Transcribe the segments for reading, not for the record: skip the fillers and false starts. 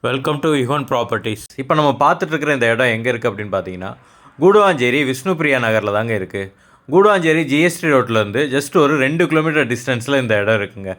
Welcome to Yuvan properties. இப்போ நம்ம பார்த்துட்டு இருக்கிற இந்த இடம் எங்கே இருக்குது அப்படின்னு பார்த்தீங்கன்னா, கூடுவாஞ்சேரி விஷ்ணுபிரியா நகரில் தாங்க இருக்குது. கூடுவாஞ்சேரி ஜிஎஸ்டி ரோட்லேருந்து ஜஸ்ட் ஒரு 2 கிலோமீட்டர் டிஸ்டன்ஸில் இந்த இடம் இருக்குங்க.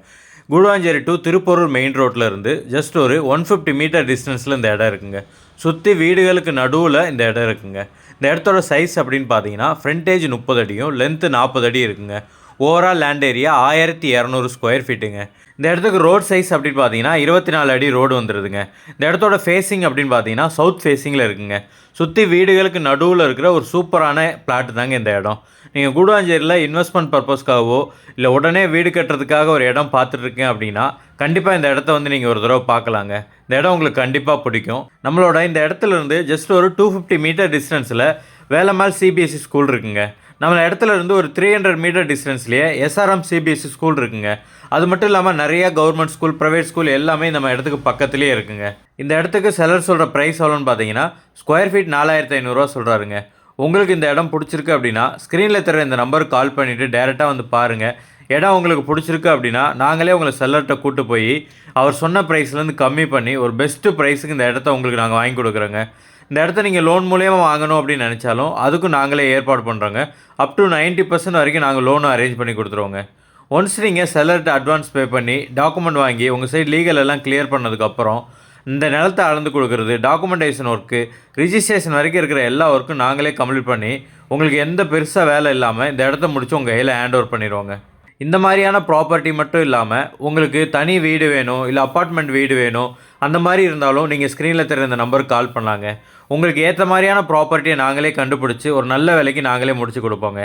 கூடுவாஞ்சேரி டு திருப்பூரூர் மெயின் ரோட்டில் இருந்து ஜஸ்ட் ஒரு 150 மீட்டர் டிஸ்டன்ஸில் இந்த இடம் இருக்குங்க. சுற்றி வீடுகளுக்கு நடுவில் இந்த இடம் இருக்குங்க. இந்த இடத்தோட சைஸ் அப்படின்னு பார்த்தீங்கன்னா ஃப்ரண்டேஜ் 30 அடியும் லென்த்து 40 அடி இருக்குங்க. ஓவரால் லேண்ட் ஏரியா 1200 ஸ்கொயர் ஃபீட்டுங்க. இந்த இடத்துக்கு ரோட் சைஸ் அப்படின்னு பார்த்தீங்கன்னா 24 அடி ரோடு வந்துடுதுங்க. இந்த இடத்தோட ஃபேஸிங் அப்படின்னு பார்த்தீங்கன்னா சவுத் ஃபேஸிங்கில் இருக்குங்க. சுற்றி வீடுகளுக்கு நடுவில் இருக்கிற ஒரு சூப்பரான பிளாட் தாங்க இந்த இடம். நீங்கள் கூடுவாஞ்சேரியில் இன்வெஸ்ட்மெண்ட் பர்பஸ்க்காகவோ இல்லை உடனே வீடு கட்டுறதுக்காக ஒரு இடம் பார்த்துட்ருக்கேன் அப்படின்னா கண்டிப்பாக இந்த இடத்த வந்து நீங்கள் ஒரு தடவை பார்க்கலாங்க. இந்த இடம் உங்களுக்கு கண்டிப்பாக பிடிக்கும். நம்மளோட இந்த இடத்துலேருந்து ஜஸ்ட் ஒரு 250 மீட்டர் டிஸ்டன்ஸில் வேலம்மாள் சிபிஎஸ்சி ஸ்கூல் இருக்குங்க. நம்ம இடத்துல இருந்து ஒரு 300 மீட்டர் டிஸ்டன்ஸ்லேயே எஸ்ஆர்எம் சிபிஎஸ்சி ஸ்கூல் இருக்குங்க. அது மட்டும் இல்லாமல் நிறைய கவர்மெண்ட் ஸ்கூல், ப்ரைவேட் ஸ்கூல் எல்லாமே நம்ம இடத்துக்கு பக்கத்துலேயே இருக்குங்க. இந்த இடத்துக்கு செலர் சொல்கிற ப்ரைஸ் எவ்வளோன்னு பார்த்தீங்கன்னா ஸ்கொயர் ஃபீட் 4500 சொல்கிறாருங்க. உங்களுக்கு இந்த இடம் பிடிச்சிருக்கு அப்படின்னா ஸ்க்ரீனில் தர இந்த நம்பருக்கு கால் பண்ணிவிட்டு டேரெக்டாக வந்து பாருங்கள். இடம் உங்களுக்கு பிடிச்சிருக்கு அப்படின்னா நாங்களே உங்களை செல்லர்கிட்ட கூப்பிட்டு போய் அவர் சொன்ன ப்ரைஸ்லேருந்து கம்மி பண்ணி ஒரு பெஸ்ட்டு ப்ரைஸுக்கு இந்த இடத்த உங்களுக்கு நாங்கள் வாங்கி கொடுக்குறோங்க. இந்த இடத்த நீங்கள் லோன் மூலியமாக வாங்கணும் அப்படின்னு நினச்சாலும் அதுக்கும் நாங்களே ஏற்பாடு பண்ணுறோங்க. அப் டு 90% வரைக்கும் நாங்கள் லோனும் அரேஞ்ச் பண்ணி கொடுத்துருவோங்க. ஒன்ஸ் நீங்கள் செல்லர்கிட்ட அட்வான்ஸ் பே பண்ணி டாக்குமெண்ட் வாங்கி உங்கள் சைடு லீகல் எல்லாம் கிளியர் பண்ணதுக்கப்புறம் இந்த நிலத்தை அளந்து கொடுக்குறது, டாக்குமெண்டேஷன் ஒர்க்கு, ரிஜிஸ்ட்ரேஷன் வரைக்கும் இருக்கிற எல்லா ஒர்க்கும் நாங்களே கம்ப்ளீட் பண்ணி உங்களுக்கு எந்த பெருசாக வேலை இல்லாமல் இந்த இடத்த முடித்து உங்கள் கையில் ஹேண்ட் ஓவர் பண்ணிடுவோங்க. இந்த மாதிரியான ப்ராப்பர்ட்டி மட்டும் இல்லாமல் உங்களுக்கு தனி வீடு வேணும் இல்லை அப்பார்ட்மெண்ட் வீடு வேணும் அந்த மாதிரி இருந்தாலும் நீங்கள் ஸ்க்ரீனில் தெரிந்த இந்த நம்பருக்கு கால் பண்ணலாங்க. உங்களுக்கு ஏற்ற மாதிரியான ப்ராப்பர்ட்டியை நாங்களே கண்டுபிடிச்சி ஒரு நல்ல விலைக்கு நாங்களே முடிச்சு கொடுப்போங்க.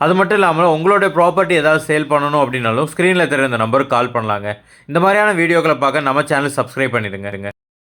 அது மட்டும் இல்லாமல் உங்களுடைய ப்ராப்பர்ட்டி ஏதாவது சேல் பண்ணணும் அப்படின்னாலும் ஸ்க்ரீனில் தெரிந்த இந்த நம்பருக்கு கால் பண்ணலாங்க. இந்த மாதிரியான வீடியோக்களை பார்க்க நம்ம சேனல் சப்ஸ்கிரைப் பண்ணிடுங்க.